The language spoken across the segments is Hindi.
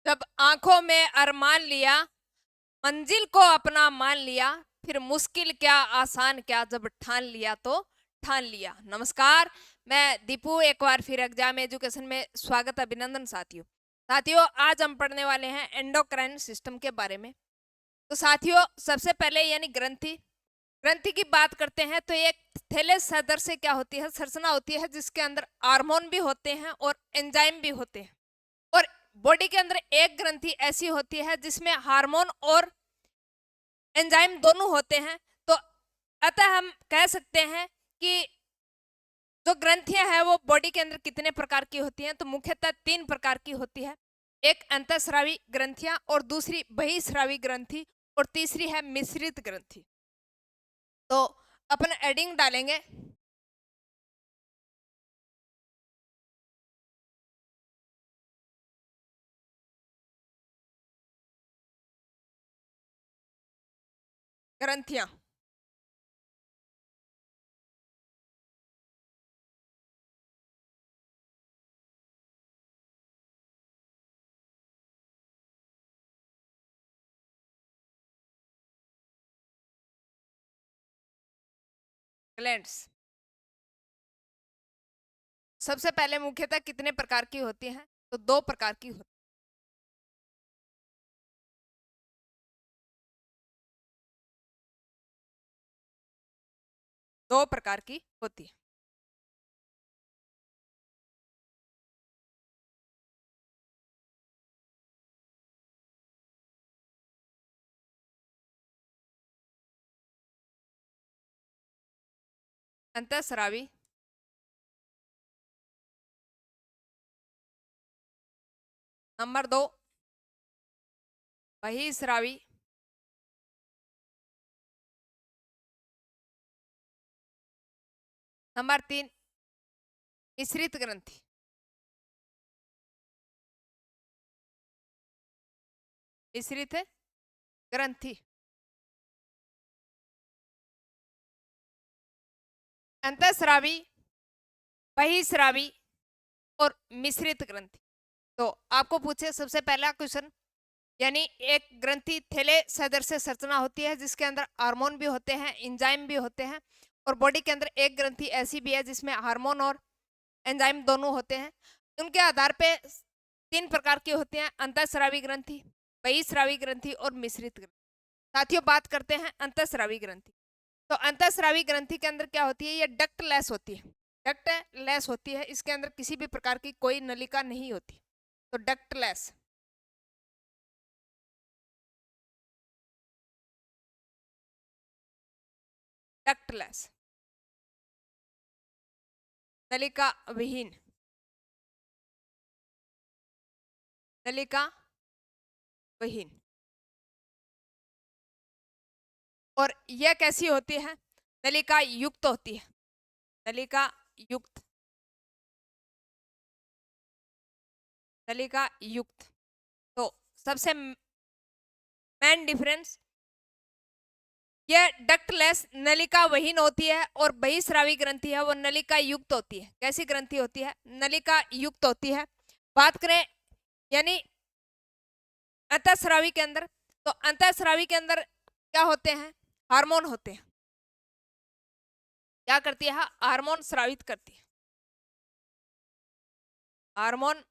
जब आंखों में अरमान लिया, मंजिल को अपना मान लिया, फिर मुश्किल क्या आसान क्या, जब ठान लिया तो ठान लिया। नमस्कार, मैं दीपू एक बार फिर एग्जाम एजुकेशन में स्वागत, अभिनंदन साथियों। साथियों, आज हम पढ़ने वाले हैं एंडोक्राइन सिस्टम के बारे में। तो साथियों, सबसे पहले यानी ग्रंथि ग्रंथि की बात करते हैं तो एक थैलेस सदृश क्या होती है, संरचना होती है जिसके अंदर हार्मोन भी होते हैं और एंजाइम भी होते हैं। और बॉडी के अंदर एक ग्रंथि ऐसी होती है जिसमें हार्मोन और एंजाइम दोनों होते हैं। तो अतः हम कह सकते हैं कि जो ग्रंथियां हैं वो बॉडी के अंदर कितने प्रकार की होती हैं, तो मुख्यतः 3 प्रकार की होती है। एक अंतःस्रावी ग्रंथियां, और दूसरी बहिःस्रावी ग्रंथि, और तीसरी है मिश्रित ग्रंथि। तो अपन एडिंग डालेंगे। ग्रंथियां ग्लैंड्स सबसे पहले मुख्यतः कितने प्रकार की होती हैं, तो 2 प्रकार की होती हैं। 2 प्रकार की होती है। अंतःस्रावी, नंबर 2 बहिःस्रावी, नंबर 3 मिश्रित ग्रंथि। मिश्रित ग्रंथि अंतःस्रावी, बहिःस्रावी और मिश्रित ग्रंथि। तो आपको पूछे सबसे पहला क्वेश्चन, यानी एक ग्रंथि थैले सदृश संरचना होती है जिसके अंदर हार्मोन भी होते हैं, एंजाइम भी होते हैं। और बॉडी के अंदर एक ग्रंथि ऐसी भी है जिसमें हार्मोन और एंजाइम दोनों होते हैं। उनके आधार पे 3 प्रकार की होती हैं, अंतःस्रावी ग्रंथि, बहिःस्रावी ग्रंथि और मिश्रित ग्रंथि। साथियों, बात करते हैं अंतःस्रावी ग्रंथि। तो अंतःस्रावी ग्रंथि के अंदर क्या होती है, ये डक्ट लेस होती है। डक्ट लेस होती है, इसके अंदर किसी भी प्रकार की कोई नलिका नहीं होती। तो डक्ट लेस, डक्ट लेस, नलिका विहीन, नलिका विहीन। और यह कैसी होती है, नलिका युक्त होती है। नलिका युक्त, नलिका युक्त। तो सबसे मेन डिफरेंस, यह डक्टलेस नलिका विहीन होती है, और बहिःस्रावी ग्रंथि है वो नलिका युक्त होती है। कैसी ग्रंथि होती है, नलिका युक्त होती है। बात करें यानी अंतःस्रावी के अंदर, तो अंतःस्रावी के अंदर क्या होते हैं, हार्मोन होते हैं। क्या करती है, हार्मोन स्रावित करती है। हार्मोन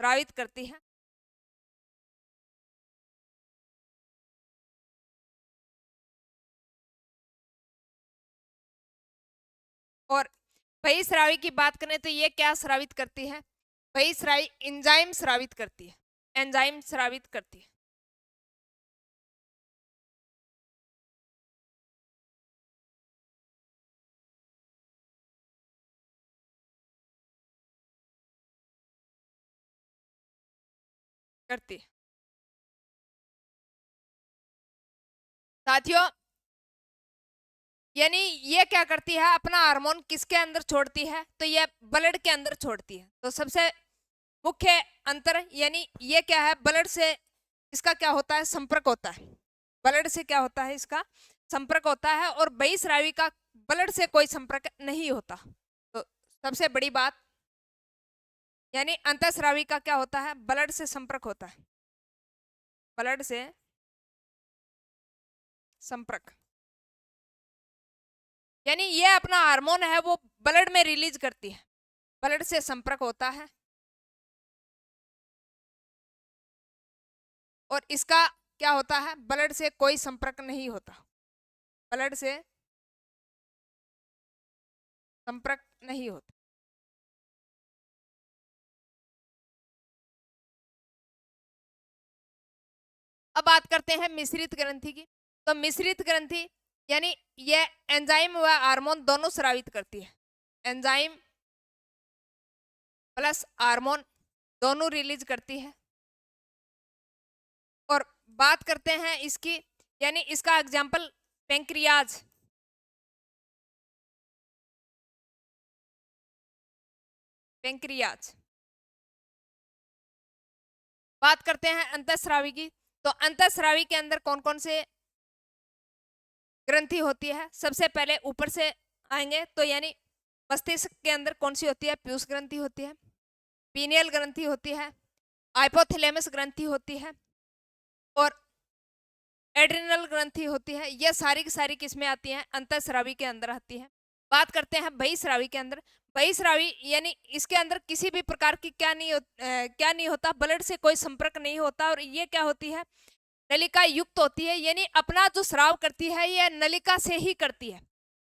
स्रावित करती है। और बहिःस्रावी की बात करें तो ये क्या स्रावित करती है, बहिःस्रावी एंजाइम स्रावित करती है। एंजाइम स्रावित करती है। करती है। साथियों, यानी ये क्या करती है, अपना हार्मोन किसके अंदर छोड़ती है, तो ये ब्लड के अंदर छोड़ती है। तो सबसे मुख्य अंतर, यानी ये क्या है, ब्लड से इसका क्या होता है, संपर्क होता है। ब्लड से क्या होता है, इसका संपर्क होता है। और बहिःस्रावी का ब्लड से कोई संपर्क नहीं होता। तो सबसे बड़ी बात, यानी अंतःस्रावी का क्या होता है, ब्लड से संपर्क होता है, ब्लड से संपर्क, यानी ये अपना हार्मोन है वो ब्लड में रिलीज करती है, ब्लड से संपर्क होता है। और इसका क्या होता है, ब्लड से कोई संपर्क नहीं होता, ब्लड से संपर्क नहीं होता। अब बात करते हैं मिश्रित ग्रंथि की। तो मिश्रित ग्रंथि यानी ये एंजाइम व हार्मोन दोनों स्रावित करती है, एंजाइम प्लस हार्मोन दोनों रिलीज करती है। और बात करते हैं इसकी, यानी इसका एग्जाम्पल पेंक्रियाज, पेंक्रियाज। बात करते हैं अंतःस्रावी की। तो अंतःस्रावी के अंदर कौन कौन से ग्रंथि होती है, सबसे पहले ऊपर से आएंगे तो यानी मस्तिष्क के अंदर कौन सी होती है, पीयूष ग्रंथि होती है, पीनियल ग्रंथि होती है, हाइपोथैलेमस ग्रंथि होती है और एड्रिनल ग्रंथि होती है। ये सारी की सारी किस्में आती हैं अंतःस्रावी के अंदर आती है। बात करते हैं बहिःस्रावी के अंदर। बहिःस्रावी यानी इसके अंदर किसी भी प्रकार की क्या नहीं होता, ब्लड से कोई संपर्क नहीं होता और ये क्या होती है, नलिका युक्त होती है, यानी अपना जो स्राव करती है ये नलिका से ही करती है।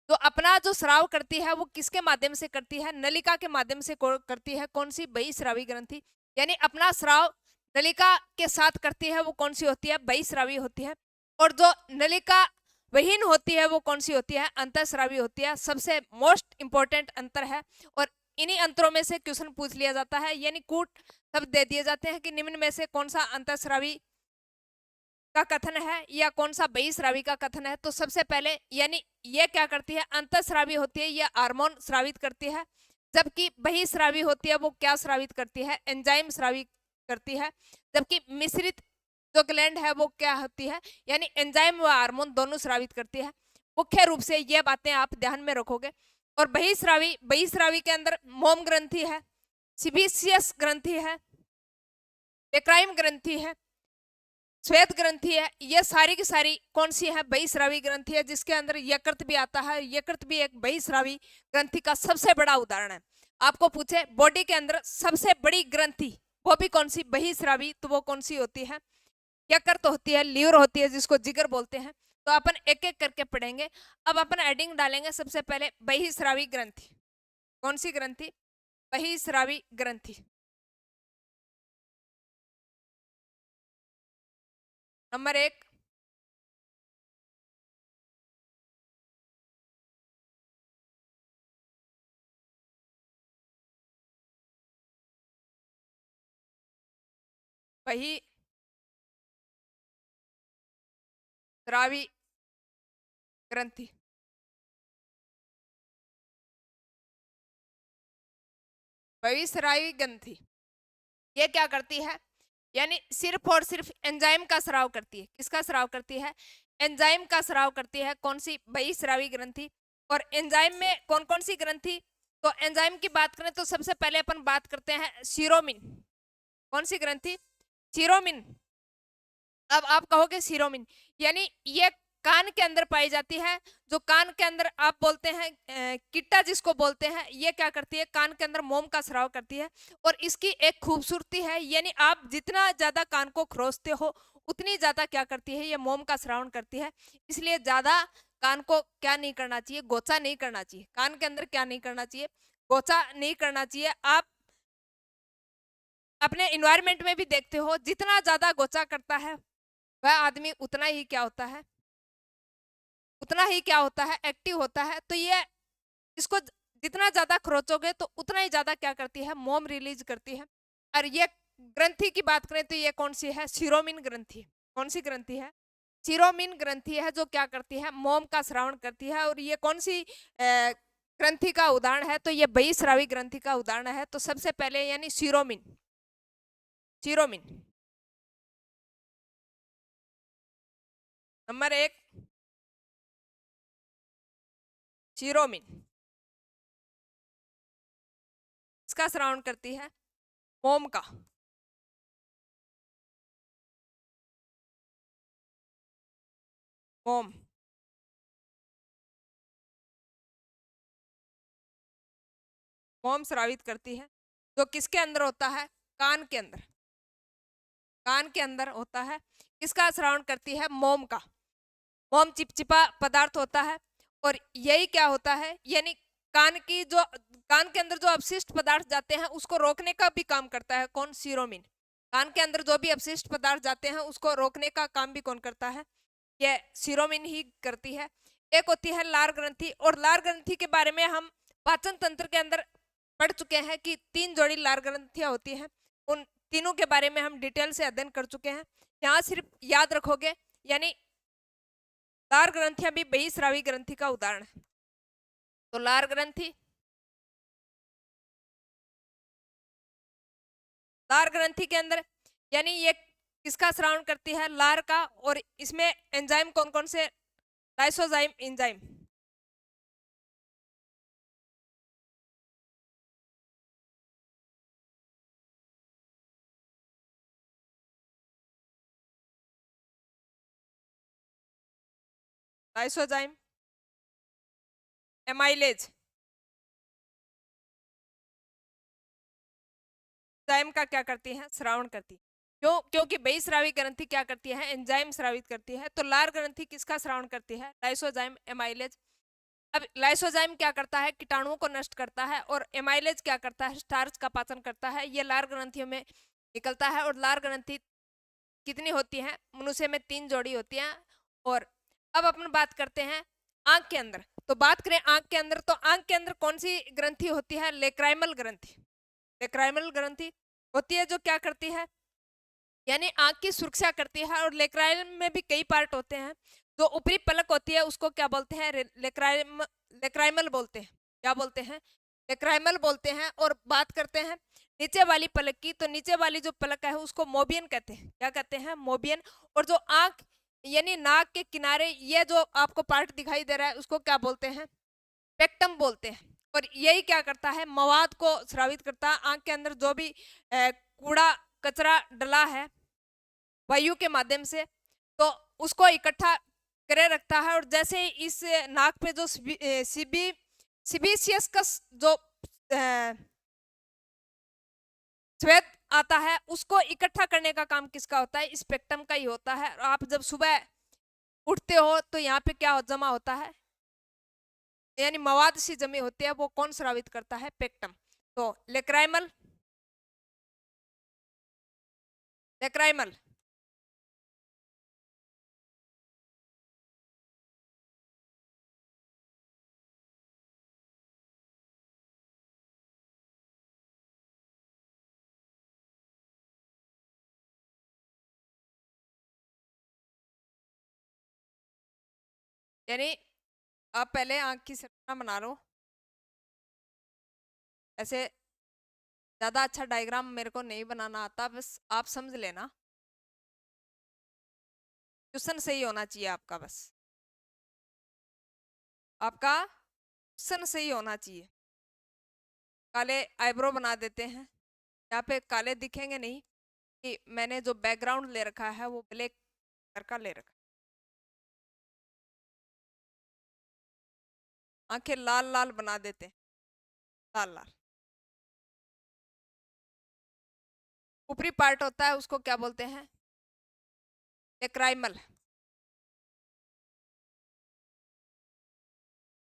तो अपना जो स्राव करती है वो किसके माध्यम से करती है, नलिका के माध्यम से करती है। कौन सी, बहिःस्रावी ग्रंथि, यानी अपना स्राव नलिका के साथ करती है, वो कौन सी होती है, बहिःस्रावी होती है। और जो नलिका विहीन होती है वो कौन सी होती है, अंतःस्रावी होती है। सबसे मोस्ट इंपॉर्टेंट अंतर है और इन्हीं अंतरों में से क्वेश्चन पूछ लिया जाता है, यानी कूट शब्द दे दिए जाते हैं कि निम्न में से कौन सा अंतःस्रावी का कथन है या कौन सा बहिःस्रावी का कथन है। तो सबसे पहले यानी ये क्या करती है, अंतःस्रावी होती है, ये हार्मोन स्रावित करती है, जबकि बहिःस्रावी होती है वो क्या स्रावित करती है, एंजाइम स्रावित करती है। जबकि मिश्रित जो ग्लैंड है वो क्या होती है, यानी एंजाइम व हार्मोन दोनों स्रावित करती है। मुख्य रूप से ये बातें आप ध्यान में रखोगे। और बहिःस्रावी, बहिःस्रावी के अंदर मोम ग्रंथि है, सीबीसियस ग्रंथि है, एक्राइम ग्रंथि है, श्वेत ग्रंथि है। ये सारी की सारी कौन सी है, बहिःस्रावी ग्रंथि है, जिसके अंदर यकृत भी आता है। यकृत भी एक बहिःस्रावी ग्रंथि का सबसे बड़ा उदाहरण है। आपको पूछे बॉडी के अंदर सबसे बड़ी ग्रंथि वो भी कौन सी, बहिःस्रावी, तो वो कौन सी होती है, यकृत होती है, लीवर होती है, जिसको जिगर बोलते हैं। तो अपन एक एक करके पढ़ेंगे। अब अपन एडिंग डालेंगे। सबसे पहले बहिःस्रावी ग्रंथि, कौन सी ग्रंथि, बहिःस्रावी ग्रंथि। नंबर 1 बहिःस्रावी ग्रंथि। बहिःस्रावी ग्रंथि ये क्या करती है, यानी सिर्फ और सिर्फ एंजाइम का स्राव करती है। किसका स्राव करती है, एंजाइम का स्राव करती है। कौन सी, बहिःस्रावी ग्रंथि। और एंजाइम में कौन कौन सी ग्रंथि, तो एंजाइम की बात करें तो सबसे पहले अपन बात करते हैं सीरोमिन। कौन सी ग्रंथि, सीरोमिन। अब आप कहोगे सीरोमिन यानी ये कान के अंदर पाई जाती है। जो कान के अंदर आप बोलते हैं किट्टा जिसको बोलते हैं, ये क्या करती है, कान के अंदर मोम का स्राव करती है। और इसकी एक खूबसूरती है, यानी आप जितना ज्यादा कान को खरोचते हो उतनी ज्यादा क्या करती है, ये मोम का श्रावण करती है। इसलिए ज्यादा कान को क्या नहीं करना चाहिए, गोचा नहीं करना चाहिए। कान के अंदर क्या नहीं करना चाहिए, गोचा नहीं करना चाहिए। आप अपने इन्वायरमेंट में भी देखते हो, जितना ज्यादा गोचा करता है वह आदमी उतना ही क्या होता है, उतना ही क्या होता है, एक्टिव होता है। तो ये इसको जितना ज्यादा खरोचोगे तो उतना ही ज्यादा क्या करती है, मोम रिलीज करती है। और ये ग्रंथि की बात करें तो ये कौन सी है, सीरोमिन ग्रंथि। कौन सी ग्रंथि है, सीरोमिन ग्रंथि है, जो क्या करती है, मोम का श्रावण करती है। और ये कौन सी ग्रंथि का उदाहरण है, तो ये बहिःस्रावी ग्रंथि का उदाहरण है। तो सबसे पहले यानी सीरोमिन, सीरोमिन। नंबर 1 सीरोमिन, इसका श्रावण करती है। मोम का। मोम। मोम स्रावित करती है, जो किसके अंदर होता है? कान के अंदर। कान के अंदर होता है। किसका श्रावण करती है? मोम का। मोम चिपचिपा पदार्थ होता है, और यही क्या होता है, यानी कान के अंदर जो अपशिष्ट पदार्थ जाते हैं उसको रोकने का भी काम करता है। कौन? सीरोमिन। कान के अंदर जो भी अपशिष्ट पदार्थ जाते हैं उसको रोकने का काम भी कौन करता है? ये सीरोमिन ही करती है। एक होती है लार ग्रंथि, और लार ग्रंथि के बारे में हम पाचन तंत्र के अंदर पढ़ चुके हैं कि 3 जोड़ी लार ग्रंथियां होती हैं। उन तीनों के बारे में हम डिटेल से अध्ययन कर चुके हैं। यहाँ सिर्फ याद रखोगे, यानी लार ग्रंथियां भी बहिस्रावी ग्रंथि का उदाहरण है। तो लार ग्रंथि, लार ग्रंथि के अंदर यानी ये किसका श्रावण करती है? लार का। और इसमें एंजाइम कौन कौन से? Lysozyme enzyme. Lysozyme, amylase. Enzyme का क्या करती है? श्रावण करती है। क्यों? क्योंकि बहिस्रावी ग्रंथि क्या करती है? एंजाइम श्रावित करती है। तो लार ग्रंथि किसका श्रावण करती है? Lysozyme, amylase. अब लाइसोजाइम क्या करता है? कीटाणुओं को नष्ट करता है। और एमाइलेज क्या करता है? स्टार्च का पाचन करता है। ये लार ग्रंथियों में निकलता है। और लार ग्रंथि कितनी होती है? मनुष्य में 3 जोड़ी होती है। और अब अपन बात करते हैं आंख के अंदर। तो बात करें आंख के अंदर, तो आंख के अंदर कौन सी ग्रंथि होती है? लेक्राइमल ग्रंथि। लेक्राइमल ग्रंथि होती है, जो क्या करती है, यानी आंख की सुरक्षा करती है। और लेक्राइम में भी कई पार्ट होते हैं। जो ऊपरी पलक होती है उसको क्या बोलते हैं? लेक्राइमल बोलते हैं। क्या बोलते हैं? लेक्राइमल बोलते हैं। और बात करते हैं नीचे वाली पलक की, तो नीचे वाली जो पलक है उसको मोबियन कहते हैं। क्या कहते हैं? मोबियन। और जो आंख यानी नाक के किनारे ये जो आपको पार्ट दिखाई दे रहा है उसको क्या बोलते हैं? पेक्टम बोलते हैं। और यही क्या करता है? मवाद को स्रावित करता है। आंख के अंदर जो भी कूड़ा कचरा डला है वायु के माध्यम से, तो उसको इकट्ठा करे रखता है। और जैसे ही इस नाक पे जो सिबिसियस का जो श्वेत आता है उसको इकट्ठा करने का काम किसका होता है? स्पेक्ट्रम का ही होता है। और आप जब सुबह उठते हो तो यहाँ पे क्या जमा होता है, यानी मवाद सी जमी होती है, वो कौन स्रावित करता है? पेक्टम। तो लेक्राइमल, लेक्राइमल, यानी आप पहले आंख की संरचना बना लो। ऐसे ज्यादा अच्छा डायग्राम मेरे को नहीं बनाना आता, बस आप समझ लेना। क्वेश्चन सही होना चाहिए आपका, बस आपका क्वेश्चन सही होना चाहिए। काले आईब्रो बना देते हैं, यहाँ पे काले दिखेंगे नहीं, कि मैंने जो बैकग्राउंड ले रखा है वो ब्लैक कलर का ले रखा है। आंखें लाल लाल बना देते हैं, लाल लाल। ऊपरी पार्ट होता है उसको क्या बोलते हैं? क्राइमल।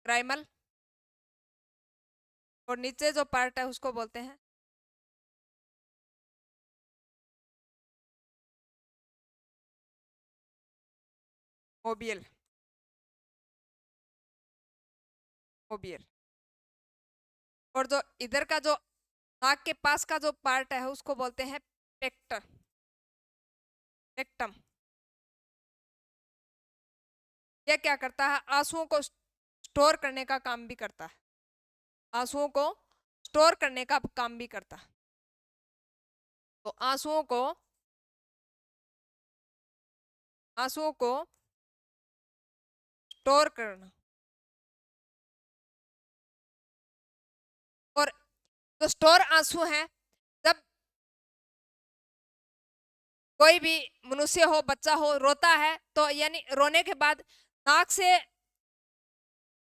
क्राइमल। और नीचे जो पार्ट है उसको बोलते हैं मोबियल। मोबियल। और जो इधर का जो नाक के पास का जो पार्ट है उसको बोलते हैं पेक्टर, पेक्टम। यह क्या करता है? आंसुओं को स्टोर करने का काम भी करता है। आंसुओं को स्टोर करने का काम भी करता है। तो आंसुओं को स्टोर करना। और जो स्टोर आंसू हैं, जब कोई भी मनुष्य हो, बच्चा हो, रोता है तो यानी रोने के बाद नाक से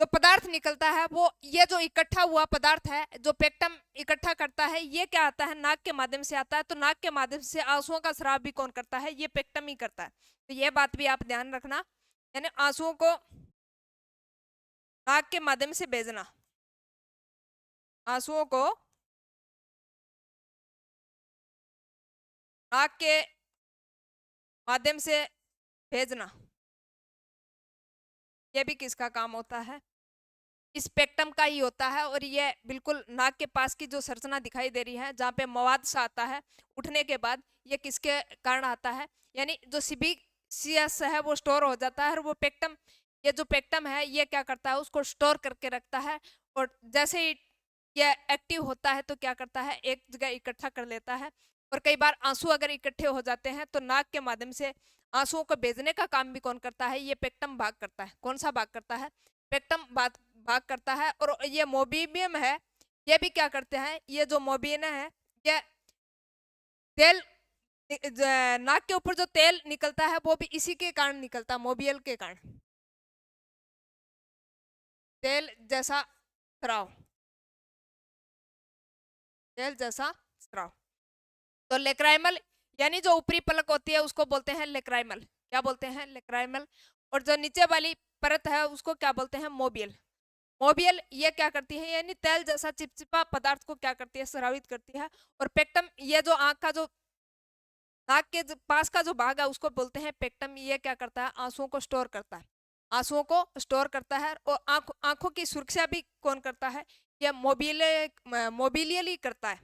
जो पदार्थ निकलता है वो, ये जो इकट्ठा हुआ पदार्थ है जो पेक्टम इकट्ठा करता है, ये क्या आता है, नाक के माध्यम से आता है। तो नाक के माध्यम से आंसुओं का स्राव भी कौन करता है, ये पेक्टम ही करता है। तो ये बात भी आप ध्यान रखना, यानी आंसुओं को नाक के माध्यम से भेजना, आंसुओं को नाक के माध्यम से भेजना, ये भी किसका काम होता है, इस पेक्टम का ही होता है। और ये बिल्कुल नाक के पास की जो संरचना दिखाई दे रही है जहाँ पे मवाद सा आता है उठने के बाद, ये किसके कारण आता है, यानी जो सीबीसीएस है वो स्टोर हो जाता है। और वो पेक्टम, ये जो पेक्टम है ये क्या करता है, उसको स्टोर करके रखता है। और जैसे ही ये एक्टिव होता है तो क्या करता है, एक जगह इकट्ठा कर लेता है। और कई बार आंसू अगर इकट्ठे हो जाते हैं तो नाक के माध्यम से आंसुओं को भेजने का काम भी कौन करता है, ये पेक्टम भाग करता है। कौन सा भाग करता है, पेक्टम भाग करता है। और ये मोबियम है, ये भी क्या करते हैं, ये जो मोबियन है, ये तेल, नाक के ऊपर जो तेल निकलता है वो भी इसी के कारण निकलता है, मोबियल के कारण, तेल जैसा स्राव, तेल जैसा स्राव। तो लेक्राइमल यानी जो ऊपरी पलक होती है उसको बोलते हैं लेक्राइमल, क्या बोलते हैं, लेक्राइमल। और जो नीचे वाली परत है उसको क्या बोलते हैं, मोबियल। मोबियल ये क्या करती है, यानी तेल जैसा चिपचिपा पदार्थ को क्या करती है, स्रावित करती है। और पेक्टम, ये जो आंख का जो नाक के पास का जो भाग है उसको बोलते हैं पेक्टम। ये क्या करता है, आंसुओं को स्टोर करता है, आंसुओं को स्टोर करता है। और आंखों की सुरक्षा भी कौन करता है, ये मोबिलियल ही करता है।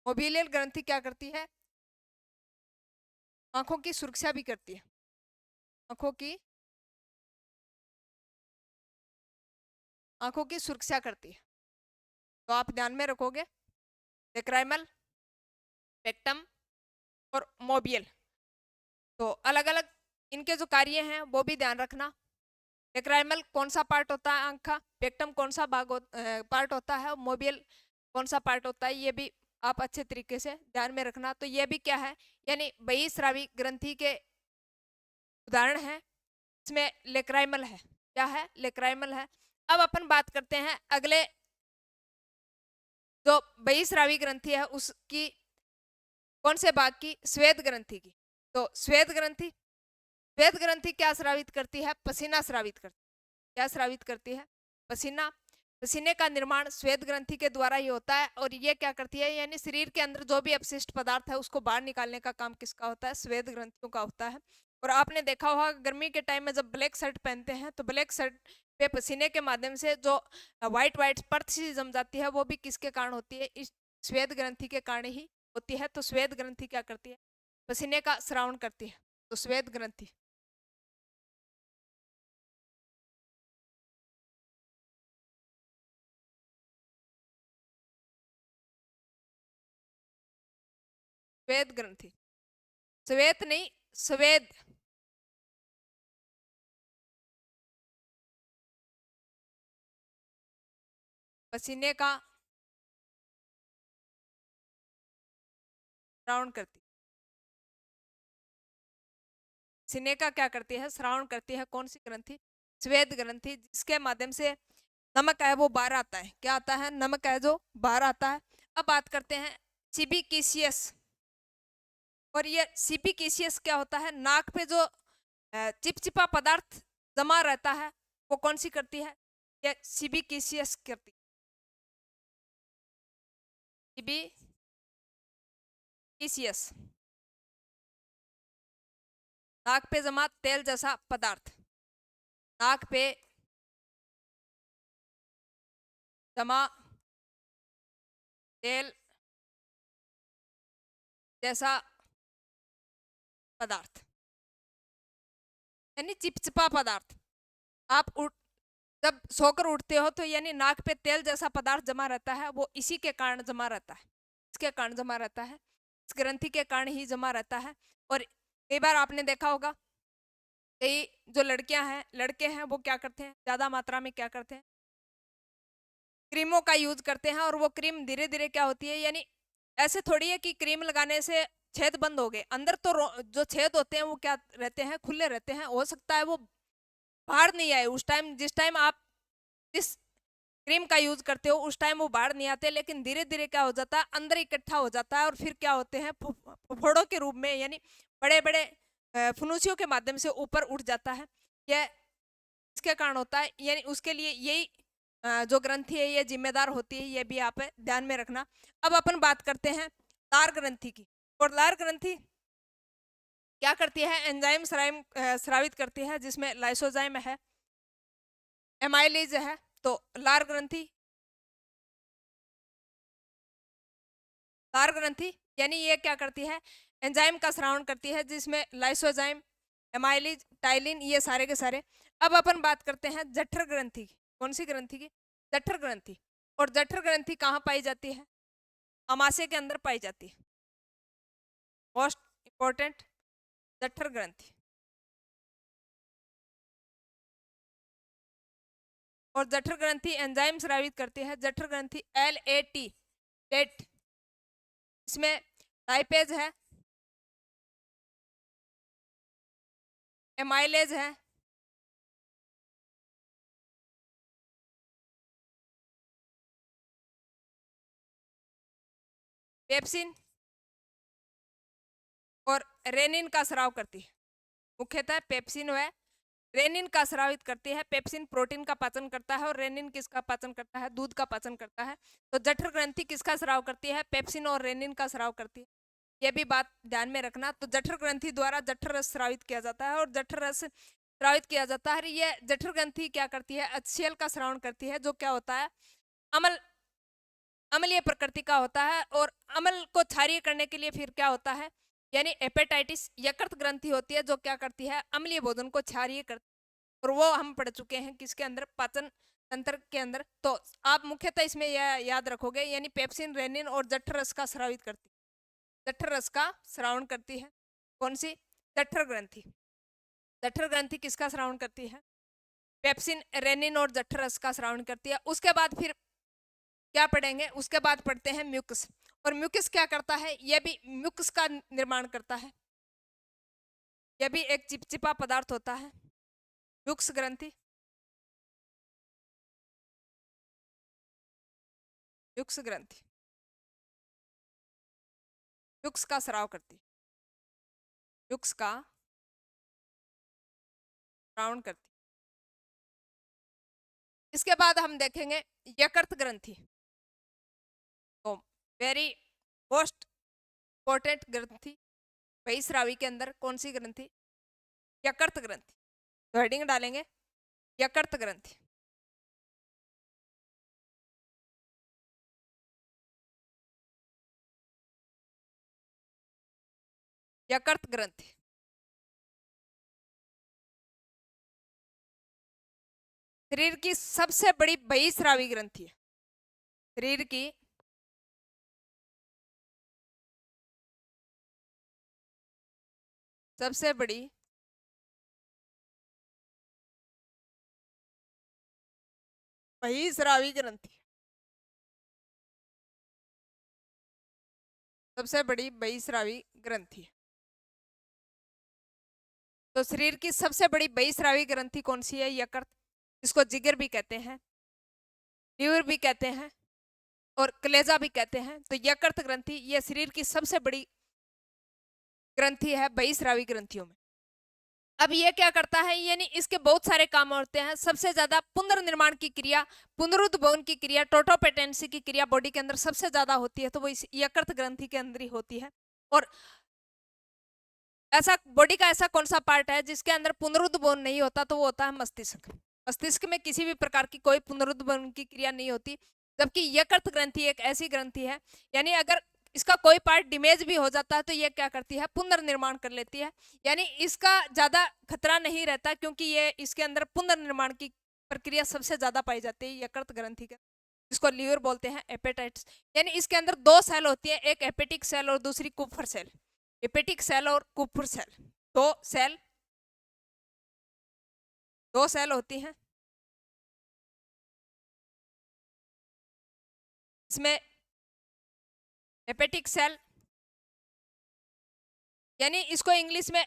मोबिलियल ग्रंथि क्या करती है, आंखों की सुरक्षा भी करती है, आंखों की सुरक्षा करती है। तो आप ध्यान में रखोगे, लेक्राइमल, पेक्टम और मोबियल, तो अलग अलग इनके जो कार्य हैं वो भी ध्यान रखना। लेक्राइमल कौन सा पार्ट होता है आंख का, पेक्टम कौन सा पार्ट होता है, मोबियल कौन सा पार्ट होता है, ये भी आप अच्छे तरीके से ध्यान में रखना। तो ये भी क्या है, यानी बहिस्रावी ग्रंथि के उदाहरण है, इसमें लेक्राइमल है, क्या है, लेक्राइमल है। अब अपन बात करते हैं अगले जो बहिस्रावी ग्रंथि है उसकी, कौन से भाग की, श्वेत ग्रंथि की। तो श्वेत ग्रंथि क्या स्रावित करती है, पसीना स्रावित करती है। क्या स्रावित करती है, पसीना। पसीने का निर्माण श्वेत ग्रंथि के द्वारा ही होता है। और ये क्या करती है, यानी शरीर के अंदर जो भी अपशिष्ट पदार्थ है उसको बाहर निकालने का काम किसका होता है, श्वेत ग्रंथियों का होता है। और आपने देखा होगा गर्मी के टाइम में जब ब्लैक शर्ट पहनते हैं तो ब्लैक शर्ट पे पसीने के माध्यम से जो व्हाइट व्हाइट परत सी जम जाती है वो भी किसके कारण होती है, इस श्वेत ग्रंथि के कारण ही होती है। तो श्वेत ग्रंथि क्या करती है, पसीने का श्रावण करती है। तो श्वेत ग्रंथि, श्वेत ग्रंथि, श्वेत नहीं, स्वेद, पसीने का श्रावण करती, पसीने का क्या करती है, श्रावण करती है। कौन सी ग्रंथि, श्वेत ग्रंथि, जिसके माध्यम से नमक है वो बाहर आता है। क्या आता है, नमक है जो बाहर आता है। अब बात करते हैं सिबिकिसियस। और ये सिबिकिसियस क्या होता है, नाक पे जो चिपचिपा पदार्थ जमा रहता है वो कौन सी करती है, ये सिबिकिसियस करती है। सिबिकिसियस, नाक पे जमा तेल जैसा पदार्थ, नाक पे जमा तेल जैसा पदार्थ, यानी चिपचिपा पदार्थ। आप जब सोकर उठते हो तो यानी नाक पे तेल जैसा पदार्थ जमा रहता है, वो इसी के कारण जमा रहता है, इसके कारण जमा रहता है, इस ग्रंथि के कारण ही जमा रहता है। और कई बार आपने देखा होगा, कई जो लड़कियां हैं, लड़के हैं, वो क्या करते हैं, ज्यादा मात्रा में क्या करते हैं, क्रीमों का यूज करते हैं। और वो क्रीम धीरे धीरे क्या होती है, यानी ऐसे थोड़ी है कि क्रीम लगाने से छेद बंद हो गए, अंदर तो जो छेद होते हैं वो क्या रहते हैं, खुले रहते हैं। हो सकता है वो बाहर नहीं आए उस टाइम, जिस टाइम आप जिस क्रीम का यूज करते हो उस टाइम वो बाहर नहीं आते, लेकिन धीरे धीरे क्या हो जाता है, अंदर इकट्ठा हो जाता है और फिर क्या होते हैं, फुफोड़ों के रूप में, यानी बड़े बड़े फुनूसियों के माध्यम से ऊपर उठ जाता है। यह इसके कारण होता है, यानी उसके लिए यही जो ग्रंथि है ये जिम्मेदार होती है, ये भी आप ध्यान में रखना। अब अपन बात करते हैं लार ग्रंथि की। और लार ग्रंथि क्या करती है, एंजाइम स्रावित करती है, जिसमें लाइसोजाइम है, एमाइलेज है। तो लार ग्रंथि, लार ग्रंथि यानी ये क्या करती है, एंजाइम का स्रावण करती है, जिसमें लाइसोजाइम, एमाइलेज, टाइलिन, ये सारे के सारे। अब अपन बात करते हैं जठर ग्रंथि की। कौन सी ग्रंथि की, जठर ग्रंथि। और जठर ग्रंथि कहाँ पाई जाती है, अमाशय के अंदर पाई जाती है, मोस्ट इंपॉर्टेंट, जठर ग्रंथि। और जठर ग्रंथि एंजाइम स्रावित करती है। जठर ग्रंथि LAT, लेट, इसमें लाइपेज है, एमाइलेज है, पेप्सिन और रेनिन का स्राव करती है। मुख्यतः पेप्सिन व रेनिन का स्रावित करती है। पेप्सिन प्रोटीन का पाचन करता है और रेनिन किसका पाचन करता है, दूध का पाचन करता है। तो जठर ग्रंथि किसका स्राव करती है, पेप्सिन और रेनिन का स्राव करती है। यह भी बात ध्यान में रखना। तो जठर ग्रंथि द्वारा जठर रस स्रावित किया जाता है और जठर रस स्रावित किया जाता है। यह जठर ग्रंथि क्या करती है, HCl का स्रावण करती है, जो क्या होता है, अम्ल, अम्लीय प्रकृति का होता है। और अम्ल को क्षारीय करने के लिए फिर क्या होता है, यानी हेपेटाइटिस यकृत ग्रंथि होती है, जो क्या करती है, अम्लीय भोजन को क्षारीय करती है। और वो हम पढ़ चुके हैं किसके अंदर, पाचन तंत्र के अंदर। तो आप मुख्यतः इसमें यह याद रखोगे, यानी पेप्सिन, रेनिन और जठर रस का स्रावित करती है, जठर रस का श्रावण करती है। कौन सी, जठर ग्रंथि। जठर ग्रंथि किसका श्रावण करती है, पेप्सिन, रेनिन और जठर रस का श्रावण करती है। उसके बाद फिर क्या पढ़ेंगे, उसके बाद पढ़ते हैं म्यूकस। और म्यूकस क्या करता है, यह भी म्यूकस का निर्माण करता है, यह भी एक चिपचिपा पदार्थ होता है, म्यूकस ग्रंथि। म्यूकस ग्रंथि म्यूकस का स्राव करती, म्यूकस का श्रावण करती। इसके बाद हम देखेंगे यकृत ग्रंथि। तो वेरी मोस्ट इंपॉर्टेंट ग्रंथि बहिस्रावी के अंदर कौन सी ग्रंथि, यकृत ग्रंथि। तो हेडिंग डालेंगे यकृत ग्रंथि। यकृत ग्रंथि शरीर की सबसे बड़ी बहिस्रावी ग्रंथि है। शरीर की सबसे बड़ी बहिस्रावी ग्रंथि, सबसे बड़ी बहिस्रावी ग्रंथि। तो शरीर की सबसे बड़ी बहिस्रावी ग्रंथि कौन सी है, यकृत। इसको जिगर भी कहते हैं, लीवर भी कहते हैं और कलेजा भी कहते हैं। तो यकृत ग्रंथि ये शरीर की सबसे बड़ी ग्रंथि है बहिस्रावी ग्रंथियों में। अब ये क्या करता है, यानी इसके बहुत सारे काम होते हैं। सबसे ज्यादा पुनर्निर्माण की क्रिया, पुनरुद्भवन की क्रिया, टोटोपेटेंसी की क्रिया बॉडी के अंदर सबसे ज्यादा होती है, तो वो इस यकृत ग्रंथि के अंदर ही होती है। और ऐसा बॉडी का ऐसा कौन सा पार्ट है जिसके अंदर पुनरुद्भवन नहीं होता, तो वो होता है मस्तिष्क। मस्तिष्क में किसी भी प्रकार की कोई पुनरुद्भवन की क्रिया नहीं होती, जबकि यकृत ग्रंथि एक ऐसी ग्रंथि है, यानी अगर इसका कोई पार्ट डिमेज भी हो जाता है तो ये क्या करती है, पुनर्निर्माण कर लेती है। यानी इसका ज्यादा खतरा नहीं रहता, क्योंकि ये इसके अंदर पुनर्निर्माण की प्रक्रिया सबसे ज्यादा पाई जाती है यकृत ग्रंथि के, जिसको लीवर बोलते हैं, हेपेटाइटिस। यानी इसके अंदर दो सेल होती है, एक हेपेटिक सेल और दूसरी कुफर सेल। हेपेटिक सेल और कुफर सेल, दो सेल, दो सेल होती हैं। इसमें हेपेटिक सेल यानी इसको इंग्लिश में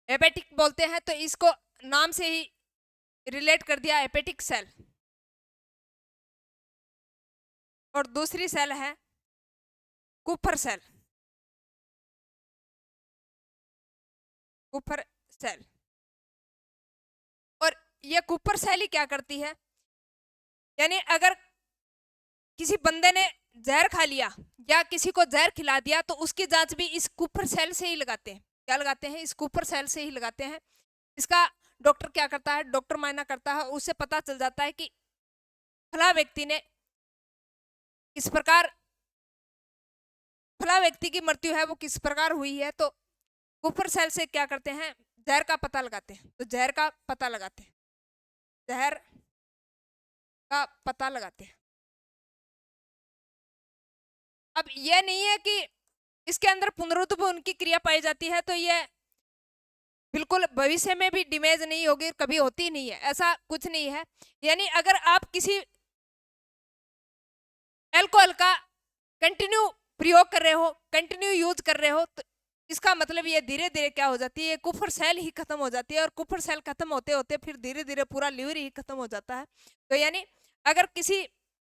हेपेटिक बोलते हैं, तो इसको नाम से ही रिलेट कर दिया हेपेटिक सेल। और दूसरी सेल है कुपर सेल। Cooper cell. और ये कुपर सेल ही क्या करती है, यानी अगर किसी बंदे ने जहर खा लिया या किसी को जहर खिला दिया तो उसकी जांच भी इस कुपर सेल से ही लगाते हैं। क्या लगाते हैं? इस कुपर सेल से ही लगाते हैं। इसका डॉक्टर क्या करता है? डॉक्टर मायना करता है, उससे पता चल जाता है कि फला व्यक्ति ने इस प्रकार, फला व्यक्ति की मृत्यु है वो किस प्रकार हुई है, तो कुपर सेल से क्या करते हैं? जहर का पता लगाते हैं। तो जहर का पता लगाते हैं, जहर का पता लगाते हैं। अब ये नहीं है कि इसके अंदर पुनरुत्पादन की क्रिया पाई जाती है तो ये बिल्कुल भविष्य में भी डैमेज नहीं होगी, कभी होती नहीं है, ऐसा कुछ नहीं है। यानी अगर आप किसी अल्कोहल का कंटिन्यू प्रयोग कर रहे हो, कंटिन्यू यूज कर रहे हो, तो इसका मतलब ये धीरे धीरे क्या हो जाती है, ये कुफर सेल ही खत्म हो जाती है। और कुफर सेल खत्म होते होते फिर धीरे धीरे पूरा लीवर ही खत्म हो जाता है। तो यानी अगर किसी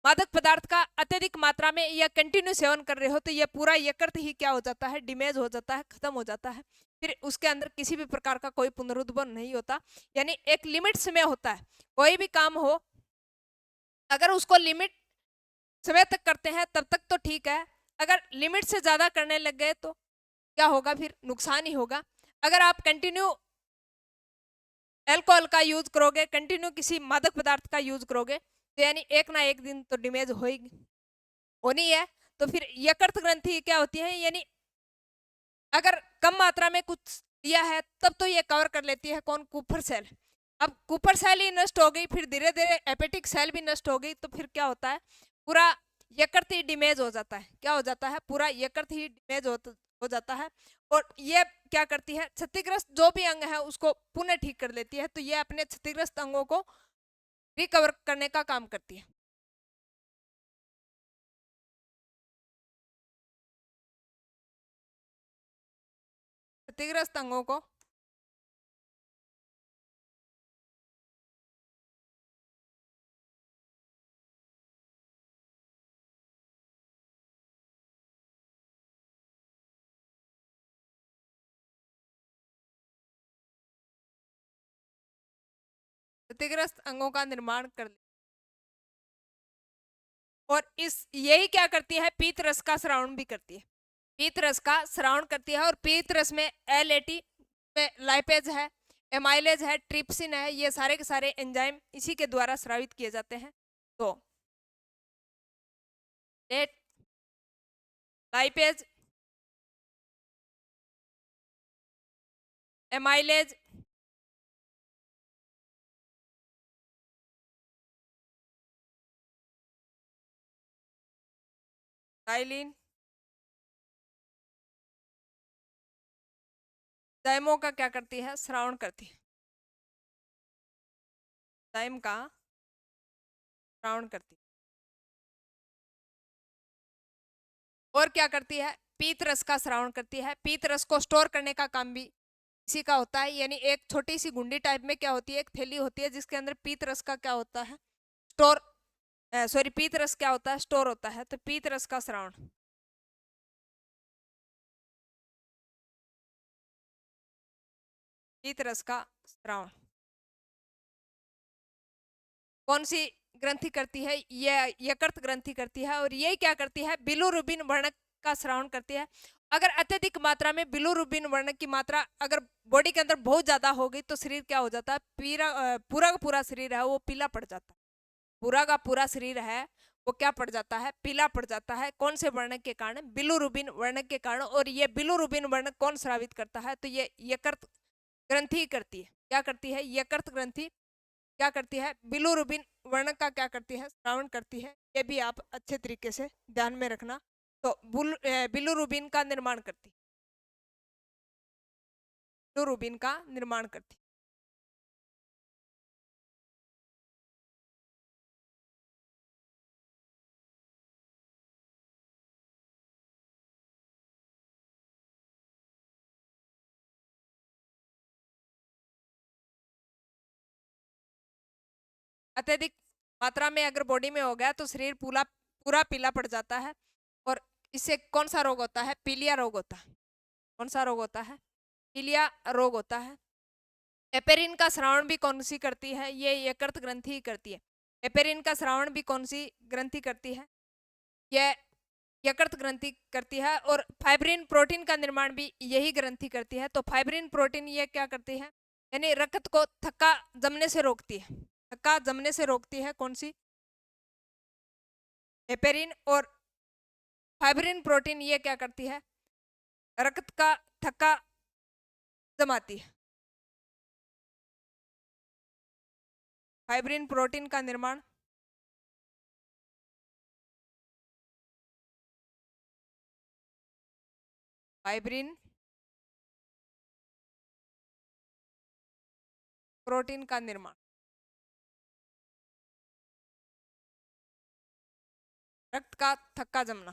मादक पदार्थ का अत्यधिक मात्रा में या कंटिन्यू सेवन कर रहे हो तो ये पूरा यकृत ही क्या हो जाता है? डैमेज हो जाता है, खत्म हो जाता है। फिर उसके अंदर किसी भी प्रकार का कोई पुनरुत्पादन नहीं होता। यानी एक लिमिट में होता है। कोई भी काम हो अगर उसको लिमिट समय तक करते हैं तब तक तो ठीक है, अगर लिमिट से ज्यादा करने लग गए तो क्या होगा? फिर नुकसान ही होगा। अगर आप कंटिन्यू अल्कोहल का यूज करोगे, कंटिन्यू किसी मादक पदार्थ का यूज करोगे, तो यानी एक ना एक दिन तो डैमेज होगी, होनी है। तो फिर यकृत ग्रंथि क्या होती है, यानी अगर कम मात्रा में कुछ दिया है तब तो ये कवर कर लेती है। कौन? Kupffer cell. अब कुपर सेल ही नष्ट हो गई, फिर धीरे धीरे हेपेटिक सेल भी नष्ट हो गई, तो फिर क्या होता है? पूरा यकृत ही डैमेज हो जाता है। क्या हो जाता है? पूरा यकृत ही डैमेज हो जाता है। और ये क्या करती है? क्षतिग्रस्त जो भी अंग है उसको पुनः ठीक कर लेती है। तो ये अपने क्षतिग्रस्त अंगों को रिकवर करने का काम करती है। क्षतिग्रस्त अंगों को क्षतिग्रस्त अंगों का निर्माण कर। और इस यही क्या करती है? पीत रस का श्रावण भी करती है। पीत रस का श्रावण करती है। और पीत रस में एलएटी में लाइपेज है, एमाइलेज है, ट्रिप्सिन है, ये सारे के सारे एंजाइम इसी के द्वारा स्रावित किए जाते हैं। तो लाइपेज, एमाइलेज, थाइलिन, जाइमो का क्या करती है? श्रावण करती है। जाइम का श्रावण करती है। और क्या करती है? पीत रस का श्रावण करती है। पीत रस को स्टोर करने का काम भी इसी का होता है। यानी एक छोटी सी गुंडी टाइप में क्या होती है? एक थैली होती है जिसके अंदर पीत रस का क्या होता है? स्टोर, सॉरी, पीत रस क्या होता है? स्टोर होता है। तो पीत रस का श्रावण, पीत रस का श्रावण कौन सी ग्रंथि करती है? ये यकृत ग्रंथि करती है। और ये क्या करती है? बिलोरुबिन वर्णक का श्रावण करती है। अगर अत्यधिक मात्रा में बिलोरुबिन वर्णक की मात्रा अगर बॉडी के अंदर बहुत ज्यादा हो गई तो शरीर क्या हो जाता है? पूरा का पूरा शरीर है वो पीला पड़ जाता है। पूरा का पूरा शरीर है वो क्या पड़ जाता है? पीला पड़ जाता है। कौन से वर्णक के कारण? बिलोरुबिन वर्णक के कारण। और ये बिलोरुबिन वर्णक कौन स्रावित करता है? तो ये यकृत ग्रंथि करती है। क्या करती है? यकृत ग्रंथि क्या करती है? बिलोरुबिन वर्णक का क्या करती है? श्रावण करती है। ये भी आप अच्छे तरीके से ध्यान में रखना। तो बिलोरुबिन का निर्माण करती, बिलोरुबिन का निर्माण करती। अत्यधिक मात्रा में अगर बॉडी में हो गया तो शरीर पूरा पूरा पीला पड़ जाता है, और इससे कौन सा रोग होता है? पीलिया रोग होता है। कौन सा रोग होता है? पीलिया रोग होता है। एपेरिन का श्रावण भी कौन सी करती है? ये यकृत ग्रंथि ही करती है। एपेरिन का श्रावण भी कौन सी ग्रंथि करती है? ये यकृत ग्रंथि करती है। और फाइब्रिन प्रोटीन का निर्माण भी यही ग्रंथि करती है। तो फाइब्रिन प्रोटीन ये क्या करती है? यानी रक्त को थक्का जमने से रोकती है। थक्का जमने से रोकती है कौन सी? एपेरिन। और फाइब्रिन प्रोटीन ये क्या करती है? रक्त का थक्का जमाती है। फाइब्रिन प्रोटीन का निर्माण फाइब्रिन प्रोटीन का निर्माण रक्त का थक्का जमना।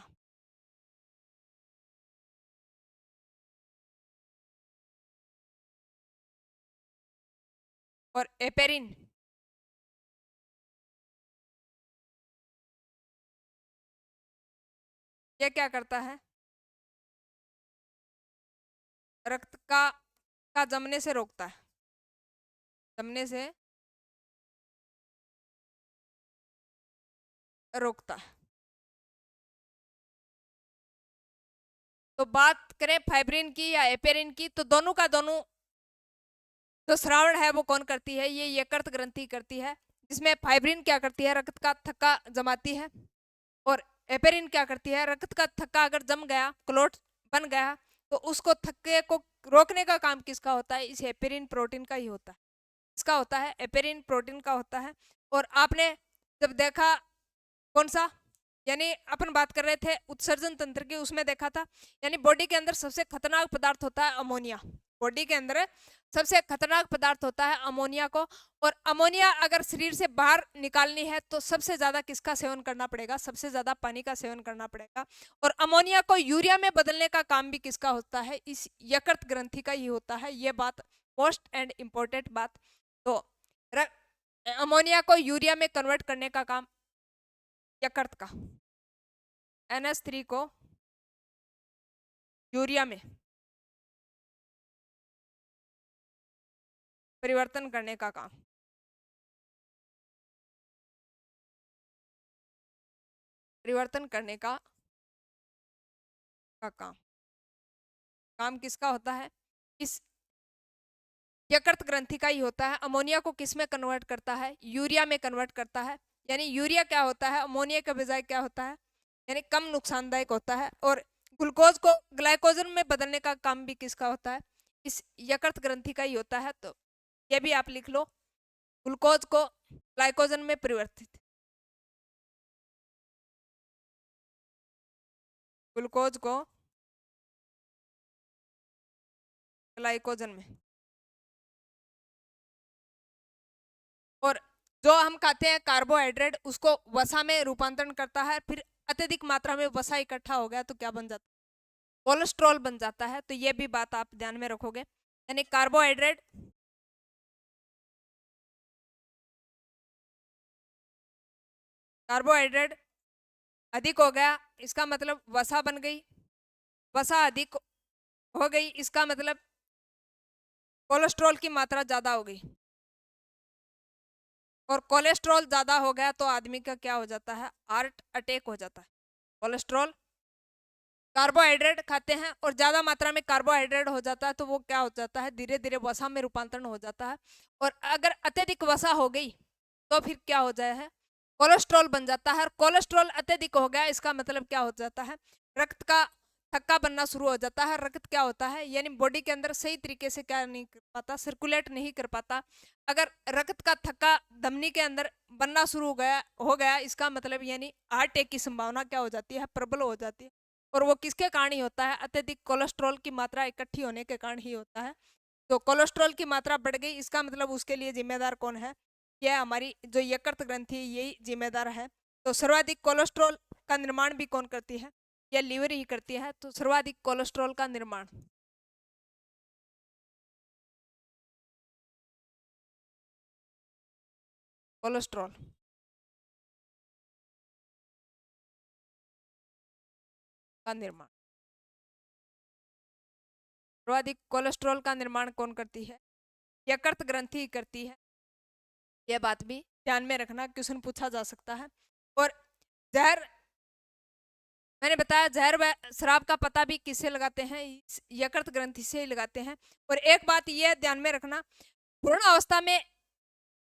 और एपेरिन ये क्या करता है? रक्त का जमने से रोकता है। जमने से रोकता है। तो बात करें फाइब्रिन की या एपेरिन की, तो दोनों का दोनों जो श्रावण है वो कौन करती है? ये यकृत ग्रंथि करती है। जिसमें फाइब्रिन क्या करती है? रक्त का थक्का जमाती है। और एपेरिन क्या करती है? रक्त का थक्का अगर जम गया, क्लोट बन गया, तो उसको थक्के को रोकने का काम किसका होता है? इस एपेरिन प्रोटीन का ही होता है। इसका होता है, एपेरिन प्रोटीन का होता है। और आपने जब देखा कौन सा, यानी अपन बात कर रहे थे उत्सर्जन तंत्र की, उसमें देखा था यानी बॉडी के अंदर सबसे खतरनाक पदार्थ होता है अमोनिया। बॉडी के अंदर सबसे खतरनाक पदार्थ होता है अमोनिया को। और अमोनिया अगर शरीर से बाहर निकालनी है तो सबसे ज्यादा किसका सेवन करना पड़ेगा? सबसे ज्यादा पानी का सेवन करना पड़ेगा। और अमोनिया को यूरिया में बदलने का काम भी किसका होता है? इस यकृत ग्रंथि का ही होता है। ये बात मोस्ट एंड इम्पोर्टेंट बात। तो अमोनिया को यूरिया में कन्वर्ट करने का काम यकृत का, NH3 को यूरिया में परिवर्तन करने का काम परिवर्तन करने का काम काम किसका होता है? इस यकृत ग्रंथि का ही होता है। अमोनिया को किस में कन्वर्ट करता है? यूरिया में कन्वर्ट करता है। यानी यूरिया क्या होता है? अमोनिया के बजाय क्या होता है? यानी कम नुकसानदायक होता है। और ग्लूकोज को ग्लाइकोजन में बदलने का काम भी किसका होता है? इस यकृत ग्रंथि का ही होता है। तो ये भी आप लिख लो, ग्लूकोज को ग्लाइकोजन में परिवर्तित, ग्लूकोज को ग्लाइकोजन में। और जो हम खाते हैं कार्बोहाइड्रेट, उसको वसा में रूपांतरण करता है। फिर अत्यधिक मात्रा में वसा इकट्ठा हो गया तो क्या बन जाता है? कोलेस्ट्रॉल बन जाता है। तो ये भी बात आप ध्यान में रखोगे। यानी कार्बोहाइड्रेट अधिक हो गया, इसका मतलब वसा बन गई। वसा अधिक हो गई, इसका मतलब कोलेस्ट्रॉल की मात्रा ज्यादा हो गई। और कोलेस्ट्रॉल ज्यादा हो गया तो आदमी का क्या हो जाता है? हार्ट अटैक हो जाता है। कोलेस्ट्रॉल, कार्बोहाइड्रेट खाते हैं और ज्यादा मात्रा में कार्बोहाइड्रेट हो जाता है तो वो क्या हो जाता है? धीरे धीरे वसा में रूपांतरण हो जाता है। और अगर अत्यधिक वसा हो गई तो फिर क्या हो जाए है? कोलेस्ट्रॉल बन जाता है। और कोलेस्ट्रॉल अत्यधिक हो गया, इसका मतलब क्या हो जाता है? रक्त का थक्का बनना शुरू हो जाता है। रक्त क्या होता है? यानी बॉडी के अंदर सही तरीके से क्या नहीं कर पाता? सर्कुलेट नहीं कर पाता। अगर रक्त का थक्का धमनी के अंदर बनना शुरू हो गया, इसका मतलब यानी हार्ट अटैक की संभावना क्या हो जाती है? प्रबल हो जाती है। और वो किसके कारण ही होता है? अत्यधिक कोलेस्ट्रॉल की मात्रा इकट्ठी होने के कारण ही होता है। तो कोलेस्ट्रॉल की मात्रा बढ़ गई, इसका मतलब उसके लिए जिम्मेदार कौन है? यह हमारी जो यकृत ग्रंथि यही जिम्मेदार है। तो सर्वाधिक कोलेस्ट्रॉल का निर्माण भी कौन करती है? यह लीवर ही करती है। तो सर्वाधिक कोलेस्ट्रॉल का निर्माण कोलेस्ट्रॉल का निर्माण। सर्वाधिक कोलेस्ट्रॉल का निर्माण कौन करती है? यकृत ग्रंथि करती है। यह बात भी ध्यान में रखना, क्वेश्चन पूछा जा सकता है। और जहर, मैंने बताया जहर व शराब का पता भी किससे लगाते हैं? यकृत ग्रंथि से ही लगाते हैं। और एक बात यह ध्यान में रखना, भ्रूण अवस्था में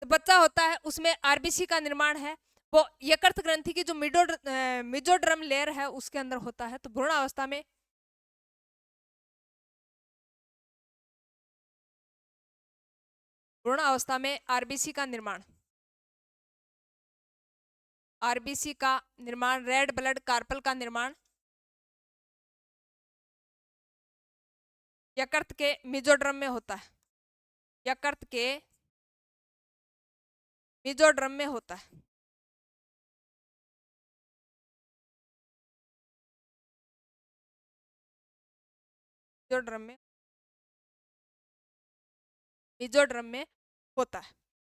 बच्चा होता है उसमें आरबीसी का निर्माण है, वो यकृत ग्रंथि की जो मिजोड्रम लेयर है उसके अंदर होता है। तो भ्रूण अवस्था में आरबीसी का निर्माण, आरबीसी का निर्माण, रेड ब्लड कार्पल का निर्माण यकृत के मिजोड्रम में होता है। यकृत के मिजोड्रम में होता है। मिजोड्रम में, मिजोड्रम में होता है।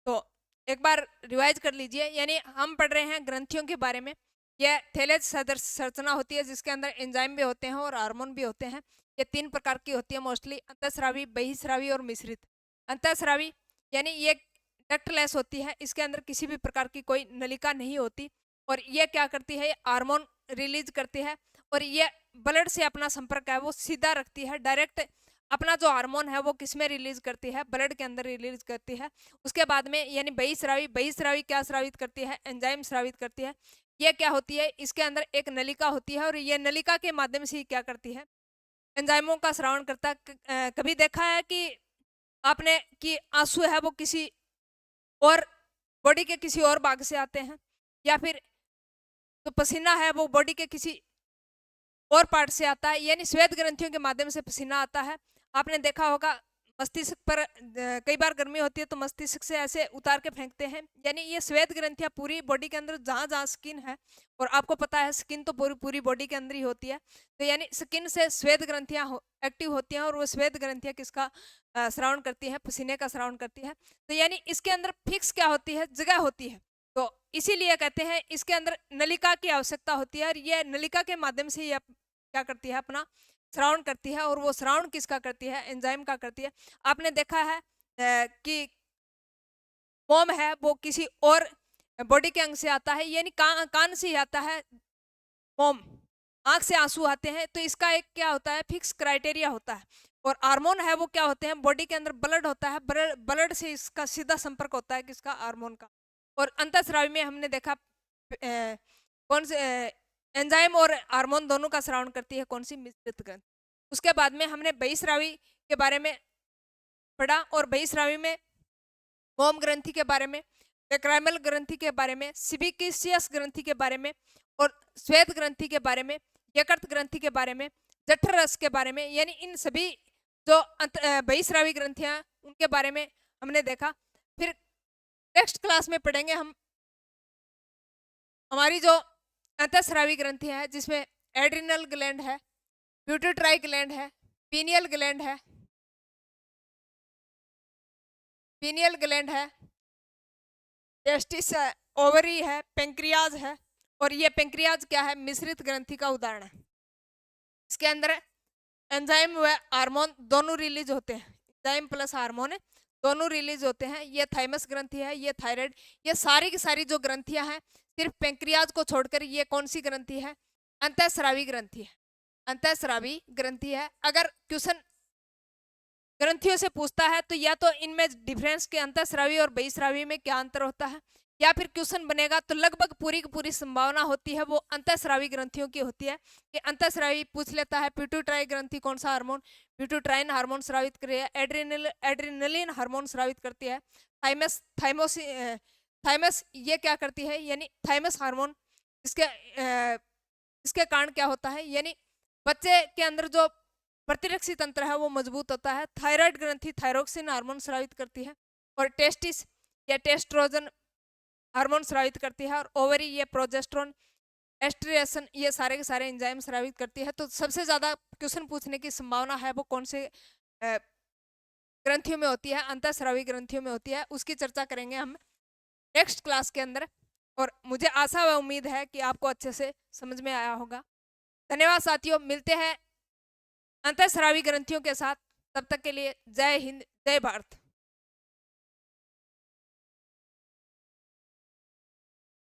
तो एक बार रिवाइज कर लीजिए, यानी हम पढ़ रहे हैं ग्रंथियों के बारे में। यह थैलेज संरचना होती है जिसके अंदर एंजाइम भी होते हैं और हार्मोन भी होते हैं। ये 3 प्रकार की होती है मोस्टली, अंतःस्रावी, बहिःस्रावी और मिश्रित। अंतःस्रावी यानी ये डक्टलेस होती है, इसके अंदर किसी भी प्रकार की कोई नलिका नहीं होती। और ये क्या करती है? हार्मोन रिलीज करती है और ये ब्लड से अपना संपर्क है वो सीधा रखती है। डायरेक्ट अपना जो हार्मोन है वो किसमें रिलीज करती है? ब्लड के अंदर रिलीज करती है। उसके बाद में यानी बहिःस्रावी, बहिःस्रावी क्या स्रावित करती है? एंजाइम स्रावित करती है। ये क्या होती है? इसके अंदर एक नलिका होती है और ये नलिका के माध्यम से ही क्या करती है? एंजाइमों का स्रावण करता है। कभी देखा है कि आपने कि आंसू है वो किसी और बॉडी के किसी और भाग से आते हैं, या फिर तो पसीना है वो बॉडी के किसी और पार्ट से आता है, यानी श्वेत ग्रंथियों के माध्यम से पसीना आता है। आपने देखा होगा मस्तिष्क पर कई बार गर्मी होती है तो मस्तिष्क से ऐसे उतार के फेंकते हैं, यानी ये श्वेत ग्रंथियां पूरी बॉडी के अंदर जहां जहां स्किन है, और आपको पता है स्किन तो पूरी पूरी बॉडी के अंदर ही होती है, तो यानी स्किन से श्वेत ग्रंथियां एक्टिव होती हैं और वो श्वेत ग्रंथियां किसका श्रावण करती है? पसीने का श्रावण करती है। तो यानी इसके अंदर फिक्स क्या होती है? जगह होती है। तो इसीलिए कहते हैं इसके अंदर नलिका की आवश्यकता होती है, और ये नलिका के माध्यम से ही क्या करती है? अपना श्रावण करती है। और वो श्रावण किसका करती है? एंजाइम का करती है। आपने देखा है कि मोम है वो किसी और बॉडी के अंग से आता है, यानी कान से ही आता है मोम, आंख से आंसू आते हैं, तो इसका एक क्या होता है? फिक्स क्राइटेरिया होता है। और हार्मोन है वो क्या होते हैं? बॉडी के अंदर ब्लड होता है, ब्लड से इसका सीधा संपर्क होता है किसका? हार्मोन का। और अंतःस्रावी में हमने देखा कौन से एंजाइम और हार्मोन दोनों का श्रावण करती है कौन सी? मिश्रित ग्रंथि। उसके बाद में हमने बहिःस्रावी के बारे में पढ़ा, और बहिःस्रावी में मोम ग्रंथि के बारे में, एक्राइमल ग्रंथि के बारे में, सिबिकिसियस ग्रंथि के बारे में, और श्वेत ग्रंथि के बारे में, यकृत ग्रंथि के बारे में, जठर रस के बारे में, यानी इन सभी जो बहिःस्रावी ग्रंथियां उनके बारे में हमने देखा। फिर नेक्स्ट क्लास में पढ़ेंगे हम हमारी जो अंतःस्रावी ग्रंथि है, जिसमें एड्रिनल ग्लैंड है, प्यूटिट्राई ग्लैंड है, पीनियल ग्लैंड है, पीनियल ग्लैंड है, टेस्टिस है, ओवरी है, पेंक्रियाज है। और ये पेंक्रियाज क्या है? मिश्रित ग्रंथि का उदाहरण है। इसके अंदर एंजाइम व हार्मोन दोनों रिलीज होते हैं, एंजाइम प्लस हार्मोन दोनों रिलीज होते हैं। ये थाइमस ग्रंथि है, ये थायराइड, ये सारी की सारी जो ग्रंथियां हैं, सिर्फ पेंक्रियाज को छोड़कर ये कौन सी ग्रंथि है? अंतःस्रावी ग्रंथि है, अंतःस्रावी ग्रंथि है। अगर क्वेश्चन ग्रंथियों से पूछता है तो या तो इनमें डिफरेंस के अंतःस्रावी और बहिःस्रावी में क्या अंतर होता है, या फिर क्वेश्चन बनेगा तो लगभग पूरी की पूरी संभावना होती है वो अंतःस्रावी ग्रंथियों की होती है कि अंतःस्रावी पूछ लेता है पिट्यूटराई ग्रंथि कौन सा हार्मोन? पिट्यूटराइन हार्मोन स्रावित कर रही है, एड्रिनलिन हार्मोन स्रावित करती है। थाइमस ये क्या करती है? यानी थाइमस हार्मोन, इसके कारण क्या होता है? यानी बच्चे के अंदर जो प्रतिरक्षी तंत्र है वो मजबूत होता है। थायराइड ग्रंथि थायरोक्सिन हार्मोन स्रावित करती है, और टेस्टिस या टेस्ट्रोजन हार्मोन स्रावित करती है, और ओवरी ये प्रोजेस्टेरोन, एस्ट्रिएशन ये सारे के सारे एंजाइम स्रावित करती है। तो सबसे ज्यादा क्वेश्चन पूछने की संभावना है वो कौन से ग्रंथियों में होती है? अंतःस्रावी ग्रंथियों में होती है। उसकी चर्चा करेंगे हम नेक्स्ट क्लास के अंदर। और मुझे आशा व उम्मीद है कि आपको अच्छे से समझ में आया होगा। धन्यवाद साथियों, मिलते हैं अंतःस्रावी ग्रंथियों के साथ। तब तक के लिए जय हिंद, जय भारत।